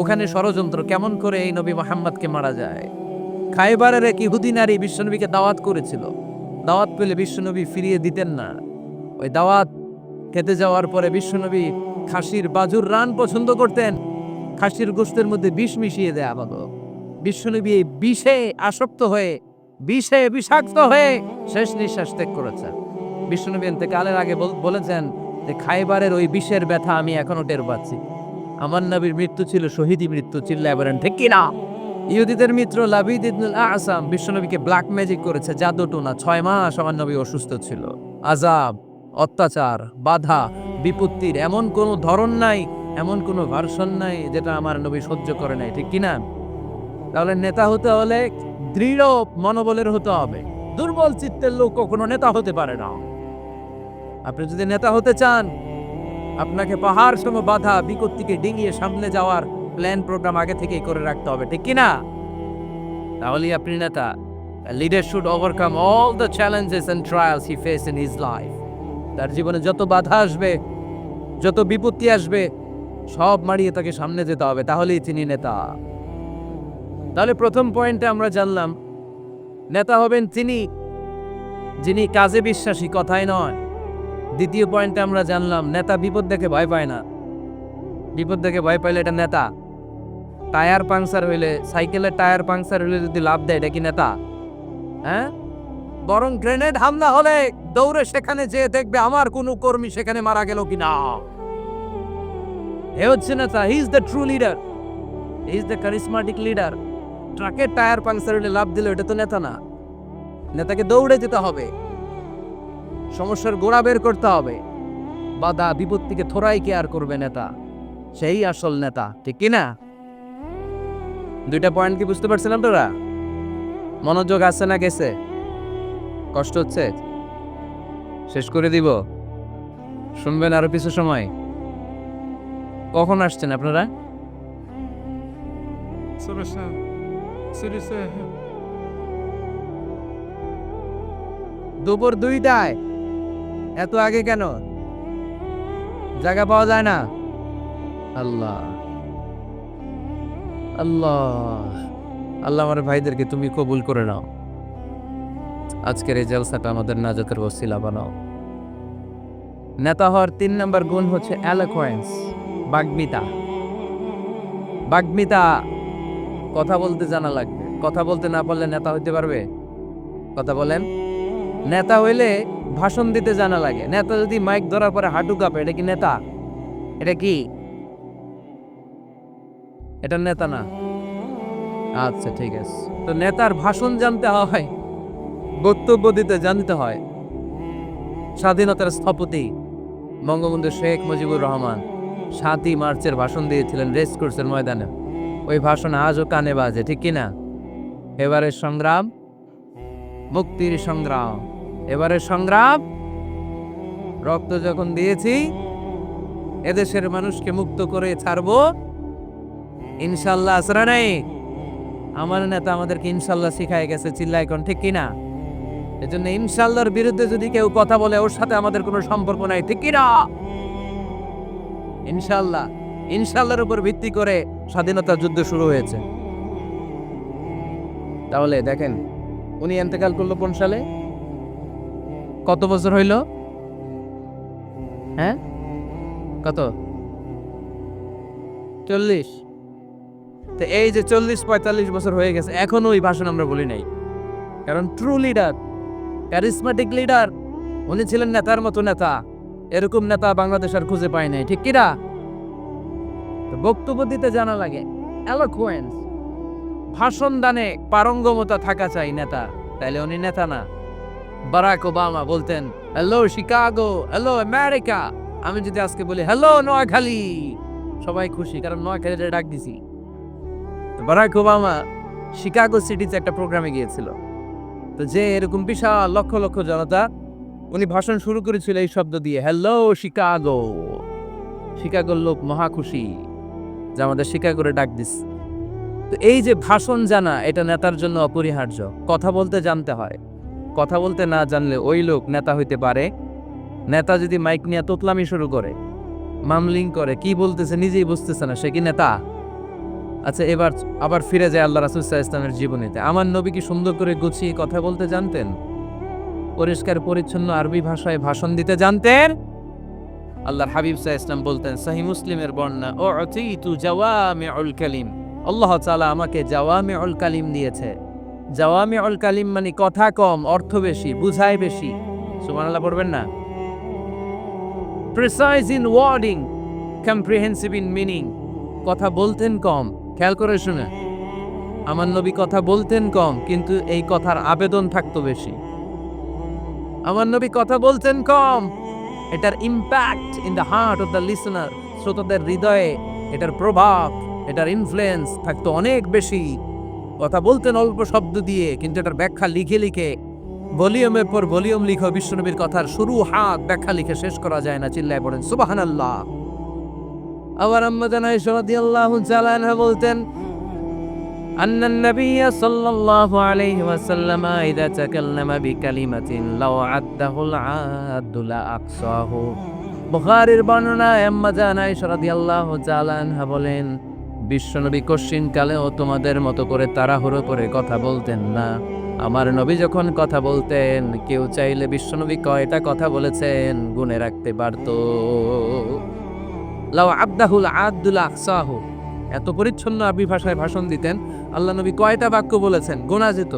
ওখানে ষড়যন্ত্র কেমন করে এই নবী মুহাম্মদকে মারা যায়। খায়বারের এক ইহুদি নারী বিশ্বনবীকে দাওয়াত করেছিল, দাওয়াত পেলে বিশ্বনবী ফিরিয়ে দিতেন না। ওই দাওয়াত খেতে যাওয়ার পরে বিশ্বনবী খাসির বাজুর রান পছন্দ করতেন, খাসির গোশতের মধ্যে বিষ মিশিয়ে দেয়া হলো। বিশ্বনবী এই বিষে আসক্ত হয়ে, বিষে বিষাক্ত হয়ে শেষ নিঃশ্বাস ত্যাগ করেছেন। বিশ্বনবী ইন্তেকালের আগে বলেছেন যে খায়বারের ওই বিষের ব্যথা আমি এখনো টের পাচ্ছি। আমার নবীর মৃত্যু ছিল শহীদি মৃত্যু, চিল্লায় বলেন ঠিক কিনা? ইহুদিদের মিত্র লাবিদ ইবনুল আসাম বিশ্বনবীকে ব্ল্যাক ম্যাজিক করেছে, জাদু টোনা। 6 মাস আমার নবী অসুস্থ ছিল। আযাব, অত্যাচার, বাধা, বিপত্তির এমন কোনো ধরন নাই, এমন কোনো ভার্সন নাই যেটা আমার নবী সহ্য করে নাই, ঠিক কিনা? তাহলে নেতা হতে হলে দৃঢ় মনোবলের হতে হবে। দুর্বল চিত্তের লোক কখনো নেতা হতে পারে না। আপনি যদি নেতা হতে চান, আপনাকে পাহাড় সম বাধা বিপত্তিকে ডিঙিয়ে সামনে যাওয়ার প্ল্যান প্রোগ্রাম আগে থেকেই করে রাখতে হবে, ঠিক কিনা? তাহলেই আপনি নেতা। A leader should overcome all the challenges and trials he faced in his life. তার জীবনে যত বাধা আসবে, যত বিপত্তি আসবে, সব মারিয়ে তাকে সামনে যেতে হবে, তাহলেই তিনি নেতা। তাহলে প্রথম পয়েন্টে আমরা জানলাম নেতা হবেন তিনি যিনি কাজে বিশ্বাসী, কথায় নয়। দ্বিতীয় পয়েন্টে আমরা জানলাম নেতা বিপদ দেখে ভয় পায় না। বিপদ দেখে ভয় পাইলে এটা নেতা। টায়ার পাংচার হইলে, সাইকেলের টায়ার পাংচার হইলে যদি লাভ দেয়, এটা কি নেতা? হ্যাঁ, বরং গ্রেনেড হামলা হলে দৌড়ে সেখানে যেয়ে দেখবে আমার কোনো কর্মী সেখানে মারা গেল কিনা। এ হচ্ছে নেতা। He is the true leader, he is the charismatic leader. ট্রাকের টায়ার পাংচার হইলে লাভ দিল, এটা তো নেতা না। নেতাকে দৌড়ে যেতে হবে, সমস্যার গোড়া বের করতে হবে, বাধা বিপত্তিকে থোড়াই কেয়ার করবে নেতা, সেই আসল নেতা, ঠিক কিনা? দুইটা পয়েন্ট কি বুঝতে পারছেন আপনারা? মনোযোগ আছে না গেছে? কষ্ট হচ্ছে? শেষ করে দিব, শুনবেন আরো কিছু সময়? কখন আসছেন আপনারা? দুপুর 2টায়। এত আগে কেন? জায়গা পাওয়া যায় না? আল্লাহ আল্লাহ আল্লাহ, আমার ভাইদেরকে তুমি কবুল করে নাও। আজকের এই জলসাটা আমাদের নাজাতের ওসিলা বানাও। নেতা হওয়ার 3 নম্বর গুণ হচ্ছে এলোকোয়েন্স, বাগ্মিতা। বাগ্মিতা, কথা বলতে জানা লাগবে। কথা বলতে না পারলে নেতা হইতে পারবে? কথা বলেন। নেতা হইলে ভাষণ দিতে জানা লাগে। নেতা যদি মাইক ধরার পরে হাঁটু কাঁপে, এটা কি নেতা? এটা কি? এটা নেতা না। আচ্ছা ঠিক আছে। তো নেতার ভাষণ জানতে হয়, বক্তব্য দিতে জানতে হয়। স্বাধীনতার স্থপতি বঙ্গবন্ধু শেখ মুজিবুর রহমান 7ই মার্চের ভাষণ দিয়েছিলেন রেস কোর্সের ময়দানে। ওই ভাষণ আজও কানে বাজে, ঠিক কিনা? এবারের সংগ্রাম মুক্তির সংগ্রাম, এবারের সংগ্রাম রক্ত যখন দিয়েছি এদেশের মানুষকে মুক্ত করে ছাড়বো ইনশাল্লাহ। আসরা নাই? আমার নেতা আমাদেরকে ইনশাল্লাহ শিখায় গেছে, চিল্লায় কোন, ঠিক কিনা? এজন্য ইনশাল্লাহর বিরুদ্ধে যদি কেউ কথা বলে ওর সাথে আমাদের কোনো সম্পর্ক নাই, ঠিক কিনা? ইনশাল্লাহ, ইনশাল্লাহর উপর ভিত্তি করে স্বাধীনতা যুদ্ধ শুরু হয়েছে। তাহলে দেখেন, উনি ইন্তেকাল করলো কোন সালে? কত বছর হইল? হ্যাঁ, কত? 40। তো এই যে 40-45 বছর হয়ে গেছে, এখনো ওই ভাষণ আমরা বলি নাই। কারণ ট্রু লিডার, ক্যারিজমাটিক লিডার, উনি ছিলেন নেতার মতো নেতা। এরকম নেতা বাংলাদেশ আর খুঁজে পায় নাই, ঠিক কিনা? বক্তব্য দিতে জানা লাগে, এলোকোয়েন্স, ভাষণ দানে পারঙ্গমতা থাকা চাই নেতা, তাইলে উনি নেতা না। বারাক ওবামা বলতেন হ্যালো শিকাগো, হ্যালো আমেরিকা। আমি যদি আজকে বলি হ্যালো নোয়াখালী, সবাই খুশি, কারণ নোয়াখালীতে ডাক দিছি। বারাক ওবামা শিকাগো সিটিতে একটা প্রোগ্রামে গিয়েছিল। তো যে এরকম বিশাল লক্ষ লক্ষ জনতা, উনি ভাষণ শুরু করেছিল এই শব্দ দিয়ে, হ্যালো শিকাগো। শিকাগোর লোক মহা খুশি যে আমাদের শিকাগোরে ডাক দিস। তো এই যে ভাষণ জানা, এটা নেতার জন্য অপরিহার্য। কথা বলতে জানতে হয়। কথা বলতে না জানলে ওই লোক নেতা হইতে পারে? নেতা যদি মাইক নিয়ে তোতলামি শুরু করে, মামলিং করে, কি বলতেছে নিজেই বুঝতেছে না, সে কি নেতা? আচ্ছা, এবার আবার ফিরে যায় আল্লাহ রাসূল সাল্লাল্লাহু আলাইহি ওয়াসাল্লামের জীবনীতে। আমার নবী কি সুন্দর করে গুছিয়ে কথা বলতে জানতেন? পরিষ্কার পরিচ্ছন্ন আরবি ভাষায় ভাষণ দিতে জানতেন? আল্লাহর হাবিব সাল্লাল্লাহু আলাইহি ওয়াসাল্লাম বলতেন, সহিহ মুসলিমের বর্ণনা, উতিতু জাওয়ামিউল কালিম, আল্লাহ তাআলা আমাকে জাওয়ামিউল কালিম দিয়েছে। জাওয়ামিউল কালিম মানে কথা কম, অর্থ বেশি, বুঝায় বেশি। সুবহানাল্লাহ পড়বেন না? Precise in wording, comprehensive in meaning. কথা বলতেন কম, খেয়াল করে শুনে, আমার নবী কথা বলতেন কম, কিন্তু এই কথার আবেদন থাকতো বেশি। আমার নবী কথা বলতেন কম, এটার impact in the heart of the listener, শ্রোতাদের হৃদয়ে এটার প্রভাব, এটার ইনফ্লুয়েন্স থাকতো অনেক বেশি। কথা বলতেন অল্প শব্দ দিয়ে, কিন্তু এটার ব্যাখ্যা লিখে লিখে, ভলিউমের পর ভলিউম লিখে বিশ্বনবীর কথার শুরু হাত ব্যাখ্যা লিখে শেষ করা যায় না। চিল্লায় পড়েন সুবহানাল্লাহ। আবার আম্মা জান আয়েশা রাদিয়াল্লাহু তাআলা আনহা বলতেন, أن النبي صلى الله عليه وسلم إذا تكلم بكلمة لو عده العاد لأقصاه। বুখারীর বর্ণনায় আম্মা জান আয়েশা রাদিয়াল্লাহু তাআলা আনহা বলেন, বিশ্বনবী কশিন কালেও তোমাদের মতো করে তাড়াহুড়ো করে কথা বলতেন না। আমার নবী যখন কথা বলতেন, কেউ চাইলে বিশ্বনবী কয়টা কথা বলেছেন গুনে রাখতে পারত। লাউ আবদাহুল আদুল আকসাহু, এত পরিচ্ছন্ন আরবি ভাষায় ভাষণ দিতেন। আল্লাহ নবী কয়টা বাক্য বলেছেন গোনা যেত,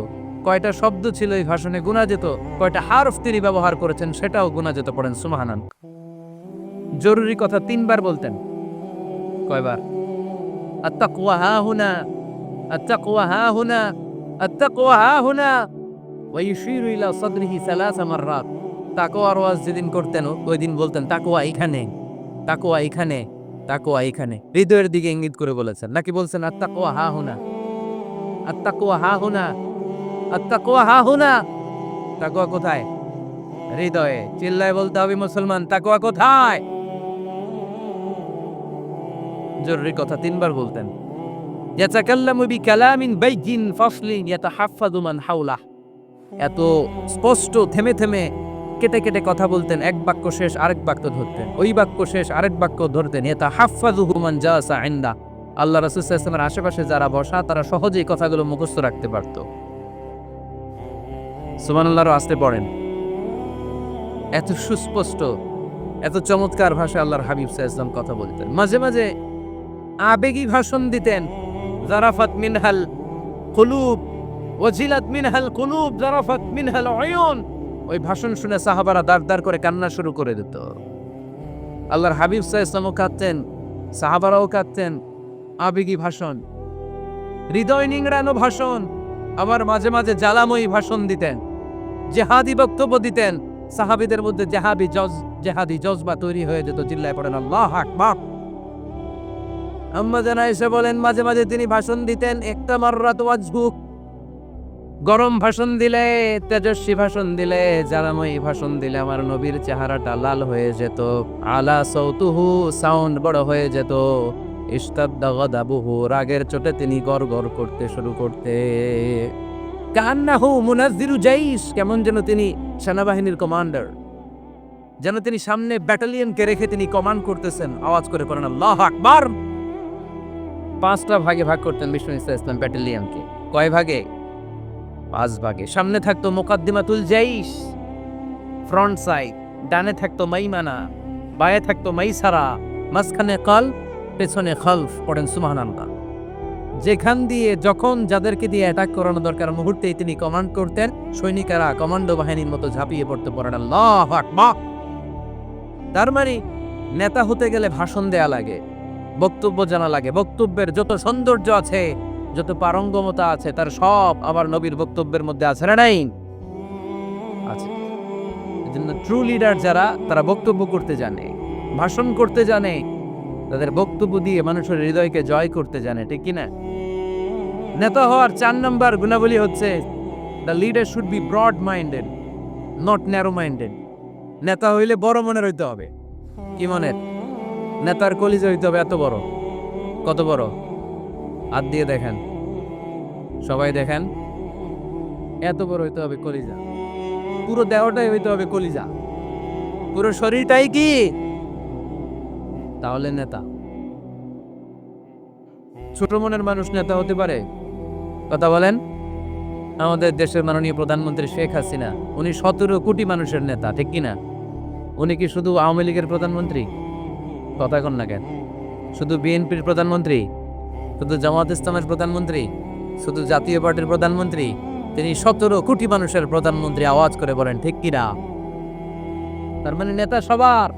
কয়টা শব্দ ছিল এই ভাষণে গোনা যেত, কয়টা হারফ তিনি ব্যবহার করেছেন সেটাও গোনা যেত। পড়েন সুবহানাল্লাহ। জরুরি কথা 3 বার বলতেন। কয়বার? আত্তাকওয়া হাহুনা, আত্তাকওয়া হাহুনা, আত্তাকওয়া হাহুনা, ওয়া ইউশিরু ইলা সাদরিহি 3 মাররাত। তাকওয়ার ওয়াজ যেদিন করতেন ওই দিন বলতেন তাকওয়া এখানে, তাকওয়া এখানে, তাকওয়া এখানে, হৃদয়ের দিকে ইঙ্গিত করে বলেছেন। নাকি বলছেন আত্তাকওয়া হাহুনা, আত্তাকওয়া হাহুনা, আত্তাকওয়া হাহুনা? তাকওয়া কোথায়? হৃদয়ে। চিল্লায় বলতে হবে মুসলমান, তাকওয়া কোথায়? জরুরি কথা 3 বার বলতেন। ইয়াতাকাল্লামু বিকালামিন বাইয়িন ফাসলিন ইয়াতাহাফফাযু মান হাওলাহ। এত স্পষ্ট থেমে থেমে কেটে কেটে কথা বলতেন, এক বাক্য শেষ আরেক বাক্য ধরতেন, ওই বাক্য শেষ আরেক বাক্য ধরতেন। ইয়াতাহাফফাযুহু মান জাসা ইনদা। আল্লাহ রাসূল সাল্লাল্লাহু আলাইহি ওয়াসাল্লামের আশেপাশে যারা বসা তারা সহজেই কথাগুলো মুখস্থ রাখতে পারত। সুবহানাল্লাহর আস্তে পড়েন। এত সুস্পষ্ট, এত চমৎকার ভাষায় আল্লাহর হাবিব সাল্লাল্লাহু আলাইহি ওয়াসাল্লাম কথা বলতেন। মাঝে মাঝে আবেগী ভাষণ দিতেন। জারাফাত মিনহাল কুলুব ওয়াজিলাত মিনহাল কুলুব জারাফাত মিনহাল উয়ুন। ওই ভাষণ শুনে সাহাবারা দাঁড় করে কান্না শুরু করে দিত। আল্লাহর হাবিব সাল্লাল্লাহু আলাইহি ওয়াসাল্লামও কাঁদতেন, সাহাবারাও কাঁদতেন। আবেগী ভাষণ, হৃদয় নিংড়ানো ভাষণ। আবার মাঝে মাঝে জ্বালাময়ী ভাষণ দিতেন, জেহাদি বক্তব্য দিতেন। সাহাবীদের মধ্যে জেহাদি জজবা তৈরি হয়ে যেত। চিল্লায় পড়েন আল্লাহু আকবার। আম্মা জান আয়েশা বলেন, মাঝে মাঝে তিনি ভাষণ দিতেন, একটা মাররাত ওয়াজহু, গরম ভাষণ দিলে, তেজস্বী ভাষণ দিলে, জ্বালাময়ী ভাষণ দিলে আমার নবীর চেহারাটা লাল হয়ে যেত। আলা সাউতুহু, সাউন্ড বড় হয়ে যেত। ইশতাদ্দা গাদাবুহু, রাগের চোটে তিনি গড়গড় করতে শুরু করতে। কান্নাহু মুনাজ্জিরু জাইশ, কেমন যেন তিনি সেনাবাহিনীর কমান্ডার, যেন তিনি সামনে ব্যাটালিয়নকে রেখে তিনি কমান্ড করতেছেন। আওয়াজ করে পড়েন আল্লাহু আকবার। 5টা ভাগে ভাগ করতেন বিষ্ণু ইসলাম ব্যাটালিয়নকে। কয় ভাগে? 5 ভাগে। সামনে থাকতো মুকাদ্দিমাতুল জাইশ, ফ্রন্ট সাইড। ডানে থাকতো মাইমানা, বায়ে থাকতো মাইসারা, মাঝখানে কাল, পেছনে খালফ। পড়েন সুবহানাল্লাহ। যেখান দিয়ে যখন যাদেরকে দিয়ে অ্যাটাক করানো দরকার মুহূর্তেই তিনি কমান্ড করতেন। সৈনিকেরা কমান্ডো বাহিনীর মতো ঝাঁপিয়ে পড়তে। পড়েন আল্লাহু আকবার। তার মানে নেতা হতে গেলে ভাষণ দেয়া লাগে, বক্তব্য জানা লাগে। বক্তব্যের যত সৌন্দর্য আছে, যত পারঙ্গমতা আছে, তার সব আবার নবীর বক্তব্যের মধ্যে আছে না নাই? আছে। এজন্য ট্রু লিডার যারা, তারা বক্তব্য করতে জানে, ভাষণ করতে জানে, তাদের বক্তব্য দিয়ে মানুষের হৃদয়কে জয় করতে জানে। ঠিক কিনা? নেতা হওয়ার 4 নম্বর গুণাবলী হচ্ছে, the leader should be broad minded, not narrow minded. নেতা হইলে বড় মনের হইতে হবে। কি মনের? নেতার কলিজা হইতে হবে এত বড়। কত বড়? হাত দিয়ে দেখেন, সবাই দেখেন, এত বড় হইতে হবে কলিজা। পুরো দেহটাই হইতে হবে কলিজা, পুরো শরীরটাই কি? তাহলে নেতা। ছোট মনের মানুষ নেতা হতে পারে? কথা বলেন। আমাদের দেশের মাননীয় প্রধানমন্ত্রী শেখ হাসিনা, উনি 17 কোটি মানুষের নেতা, ঠিক কিনা? উনি কি শুধু আওয়ামী লীগের প্রধানমন্ত্রী? কথা কন না কেন? শুধু বিএনপির প্রধানমন্ত্রী? শুধু জামাত ইসলামের প্রধানমন্ত্রী? শুধু জাতীয় পার্টির প্রধানমন্ত্রী? তিনি 17 কোটি মানুষের প্রধানমন্ত্রী। আওয়াজ করে বলেন ঠিক কিনা? তার মানে নেতা সবার,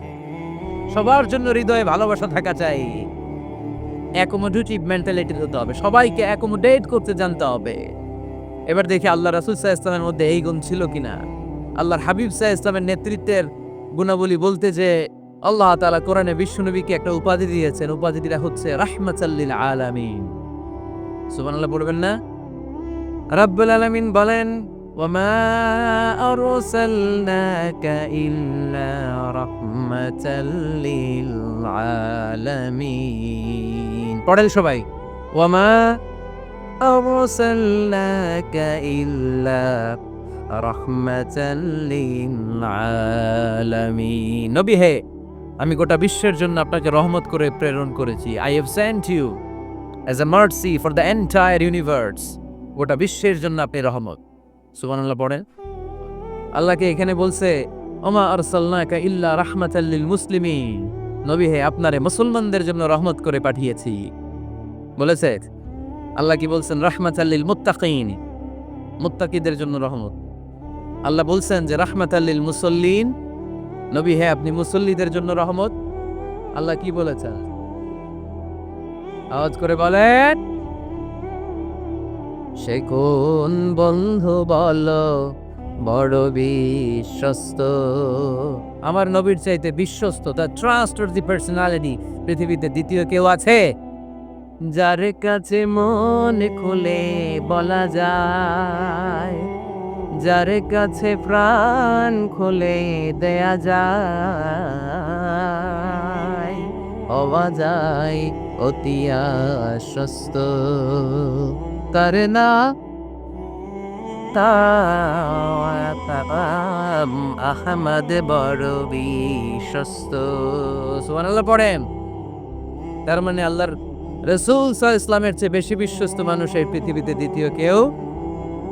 সবার জন্য হৃদয়ে ভালোবাসা থাকা চাই। অ্যাকোমোডেটিভ মেন্টালিটি হতে হবে, সবাইকে অ্যাকোমোডেট করতে জানতে হবে। এবার দেখি আল্লাহ রাসূল সাল্লাল্লাহু আলাইহি ওয়াসাল্লামের মধ্যে এই গুণ ছিল কিনা। আল্লাহর হাবিব সাল্লাল্লাহু আলাইহি ওয়াসাল্লামের নেতৃত্বের গুণাবলী বলতে যে আল্লাহ তাআলা কোরআনে বিশ্বনবীকে একটা উপাধি দিয়েছেন, উপাধিটা হচ্ছে রাহমাতাল লিল আলামিন। সুবহানাল্লাহ পড়বেন না? রাব্বুল আলামিন বলেন ওয়ামা আরসালনাকা ইল্লা রাহমাতাল লিল আলামিন। পড়েন সবাই, ওয়ামা আরসালনাকা ইল্লা রাহমাতাল লিল আলামিন। নবী হে, আমি গোটা বিশ্বের জন্য আপনাকে রহমত করে প্রেরণ করেছি। I have sent you as a mercy for the entire universe. গোটা বিশ্বের জন্য আপনি রহমত। সুবহানাল্লাহ পড়েন। আল্লাহকে এখানে বলছে ওমা আরসালনাকা ইল্লা রাহমাতাল লিল মুসলিমিন। নবী হে, আপনারে মুসলমানদের জন্য রহমত করে পাঠিয়েছি বলেছে। আল্লাহ কি বলছেন? রাহমাতাল লিল মুত্তাকিন, মুত্তাকিদের জন্য রহমত। আল্লাহ বলছেন যে রাহমাতাল লিল মুসল্লিন, নবী হে আপনি মুসল্লিদের জন্য রহমত। আল্লাহ কি বলেছেন? আওয়াজ করে বলেন। সে কোন বন্ধু বলো বড় বিশ্বস্ত? আমার নবীর চাইতে বিশ্বস্ত, দ্য ট্রাস্টওয়ার্দি পার্সোনালিটি পৃথিবীতে দ্বিতীয় কেউ আছে? যার কাছে মন খুলে বলা যায়, যার কাছে প্রাণ খুলে দেয়া যায়, হওয়া যায় অতি আশ্বস্ত। তার না আহমদ বড় বিশ্বস্ত। সুবহানাল্লাহ পড়েন। তার মানে আল্লাহর রাসূল সাল্লাল্লাহু আলাইহি ওয়াসাল্লামের চেয়ে বেশি বিশ্বস্ত মানুষ এই পৃথিবীতে দ্বিতীয় কেউ,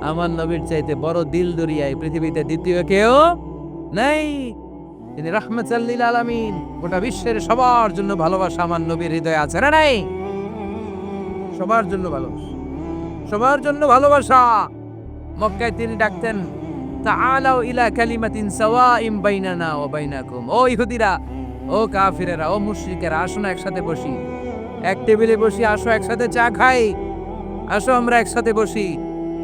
আমার নবীর চাইতে বড় দিল দরিয়া এই পৃথিবীতে দ্বিতীয় কেউ নাই। তিনি রাহমাতাল লিল আলামিন, গোটা বিশ্বের সবার জন্য ভালোবাসা আমার নবীর হৃদয়ে আছে না নাই? সবার জন্য ভালোবাসা, সবার জন্য ভালোবাসা। মক্কায় তিনি ডাকতেন তাআলাউ ইলা কালিমাতিন সাওয়াইম বাইনানা ওয়া বাইনাকুম। ও ইহুদিরা, ও কাফিরেরা, ও মুশরিকেরা, আসো না একসাথে বসি, এক টেবিলে বসি, আসো একসাথে চা খাই, আসো আমরা একসাথে বসি।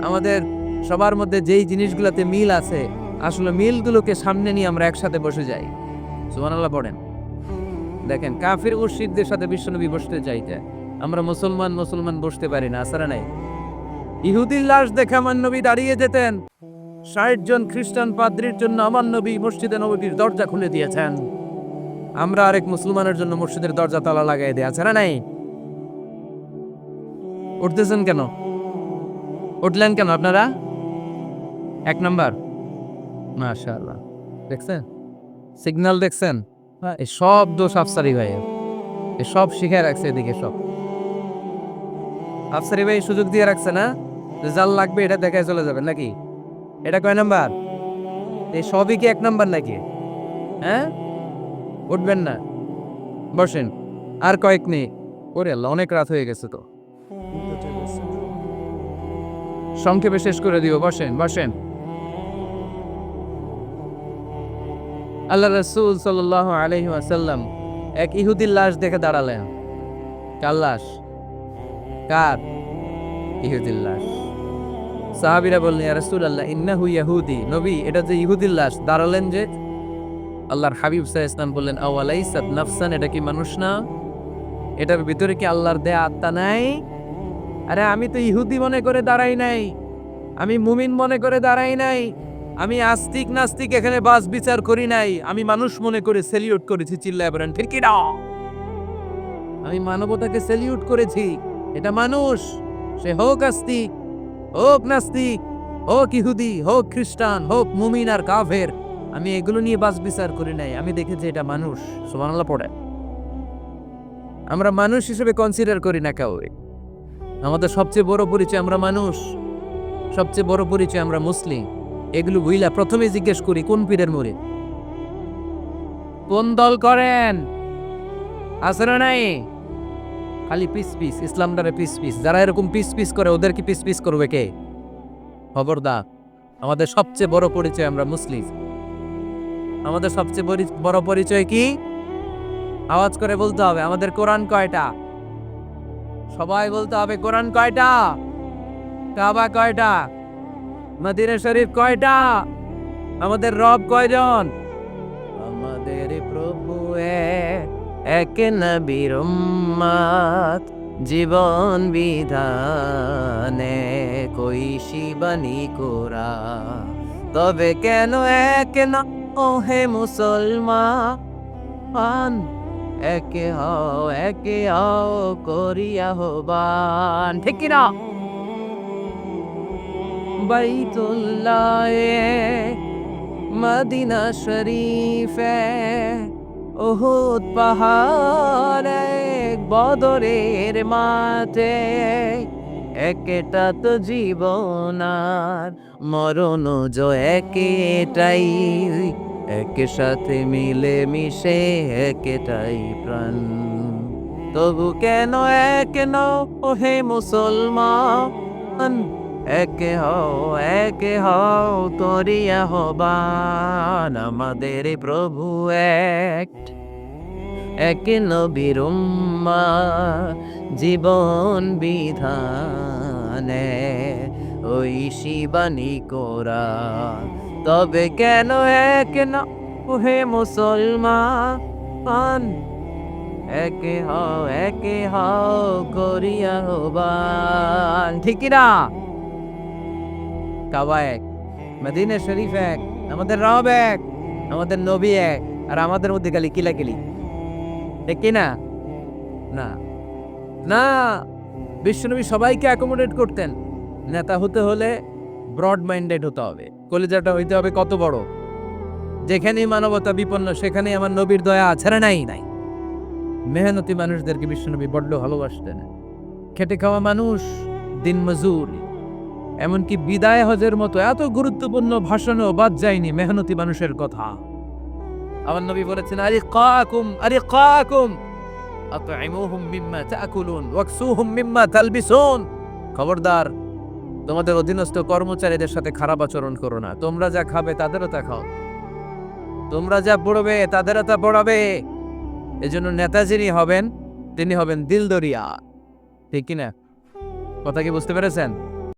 আমাদের সবার মধ্যে যেই জিনিসগুলোতে মিল আছে, আসলে মিলগুলোকে সামনে নিয়ে আমরা একসাথে বসে যাই। সুবহানাল্লাহ পড়েন। দেখেন কাফির মুশরিকদের সাথে বিশ্বনবী বসতে চাইতে, আমরা মুসলমান বসতে পারি না, আসলে নাই। ইহুদির লাশ দেখে আমার নবী দাঁড়িয়ে যেতেন। 60 জন খ্রিস্টান পাদ্রীর জন্য আমার নবী মসজিদে নববীর দরজা খুলে দিয়েছেন। আমরা আরেক মুসলমানের জন্য মসজিদের দরজা তালা লাগাই দেয়া আছে না নাই? উঠতেছেন কেন? উঠলেন কেন আপনারা? 1 নাম্বার, মাশাআল্লাহ। দেখছেন সিগন্যাল, দেখছেন? এই সব দোষ আফসারি ভাইয়ের, এই সব শিখে রাখছে এদিকে সব। আফসারি ভাই সুযোগ দিয়ে রাখছে না, রেজাল্ট লাগবে এটা দেখায় চলে যাবেন নাকি? এটা কয় নাম্বার? এই সবই কি 1 নাম্বার নাকি? হ্যাঁ, উঠবেন না, বসেন। আর কয়েক মিনিট। ওরে আল্লাহ, অনেক রাত হয়ে গেছে তো, সংক্ষেপে শেষ করে দিব। বসেন বসেন। আল্লাহ রাসূল সাল্লাল্লাহু আলাইহি ওয়াসাল্লাম এক ইহুদির লাশ দেখে দাঁড়ালেন। কার লাশ? কার? ইহুদির লাশ। সাহাবীরা বললেন ইয়া রাসূলুল্লাহ ইন্নাহু ইয়াহুদি। নবী, এটা যে ইহুদির লাশ। দাঁড়ালেন যে? আল্লাহর হাবিব সাল্লাল্লাহু আলাইহি ওয়াসাল্লাম বললেন আওয়ালাইসাত নাফসান, এটা কি মানুষ না? এটার ভিতরে কি আল্লাহর দেয়া আত্মা নাই? আরে আমি তো ইহুদি মনে করে দাঁড়াই নাই, আমি মুমিন মনে করে দাঁড়াই নাই, আমি আস্তিক নাস্তিক এখানে বাস বিচার করি নাই, আমি মানুষ মনে করে সেলিউট করেছি। চিল্লায় বলেন ঠিক কি না? আমি মানবতাকে সেলিউট করেছি। এটা মানুষ, সে হোক আস্তিক, হোক নাস্তিক, হোক ইহুদি, হোক খ্রিস্টান, হোক মুমিন আর কাফের, আমি এগুলো নিয়ে বাস বিচার করি নাই। আমি দেখেছি এটা মানুষ। সুবহানাল্লাহ পড়ে। আমরা মানুষ হিসেবে কনসিডার করি না কাউকে। আমাদের সবচেয়ে বড় পরিচয় আমরা মানুষ, সবচেয়ে বড় পরিচয় আমরা মুসলিম। এগুলো বুইলা প্রথমে জিজ্ঞেস করি কোন পীরের মুরিদ, কোন দল করেন, আছে না নাই? খালি পিস পিস, ইসলামটারে পিস পিস। যারা এরকম পিস পিস করে ওদের কি পিস পিস করবে কে? খবরদার। আমাদের সবচেয়ে বড় পরিচয় আমরা মুসলিম। আমাদের সবচেয়ে বড় পরিচয় কি? আওয়াজ করে বলতে হবে। আমাদের কোরআন কয়টা? সবাই বলতে হবে কোরআন কয়টা, কাবা কয়টা, মদিনা শরীফ কয়টা, আমাদের রব কয়জন? আমাদের প্রভু এক নবীর উম্মত, জীবন বিধানে কই শিবানী কোরা, তবে কেন এক না ও হে মুসলমান, একে হও করিয়া হবান। ঠিক কিনা? বাইতুল্লাহ মদিনা শরীফে, উহুদ পাহাড়ে, বদরের মাঠে, একটা তো জীবন আর মরণ যে একটাই, একে সাথে মিলে মিশে একটাই প্রাণ, তবু কেন এক নও ও হে মুসলমান, একে হও করিয়া হবান। আমাদের প্রভু এক নবীর উম্মত, জীবন বিধানে ওই শিবানী কোরা, তবে কেন এক না ও হে মুসলমান, একে হও করিয়া হবান। ঠিক না? কাবা এক, মদিনা শরীফ এক, আমাদের রব এক, আমাদের নবী এক, আর আমাদের মধ্যে খালি কিলাকিলি। ঠিক কিনা? না না, বিশ্বনবী সবাইকে অ্যাকোমোডেট করতেন। নেতা হতে হলে ব্রড মাইন্ডেড হতে হবে, কলিজাটা হইতে হবে কত বড়, যেখানেই মানবতা বিপন্ন সেখানেই আমার নবীর দয়া আছে না নাই? নাই। মেহনতি মানুষদেরকে বিশ্বনবী বড্ড ভালোবাসতেন। খেটে খাওয়া মানুষ, দিন মজুর, এমনকি বিদায় হজের মতো এত গুরুত্বপূর্ণ ভাষণও বাদ যায়নি মেহনতি মানুষের কথা। আমার নবী বলেছেন, আরিকাকুম আতঈমুহুম মিম্মা তাকুলুন ওয়াকসুহুম মিম্মা তালবিসুন। খবরদার, তোমাদের অধীনস্থ কর্মচারীদের সাথে খারাপ আচরণ করো না। তোমরা যা খাবে তাদেরও তা খাও, তোমরা যা পড়বে তাদেরও তা পড়াবে। এজন্য নেতা যিনি হবেন তিনি হবেন দিলদরিয়া। ঠিক কিনা? কথা কি বুঝতে পেরেছেন?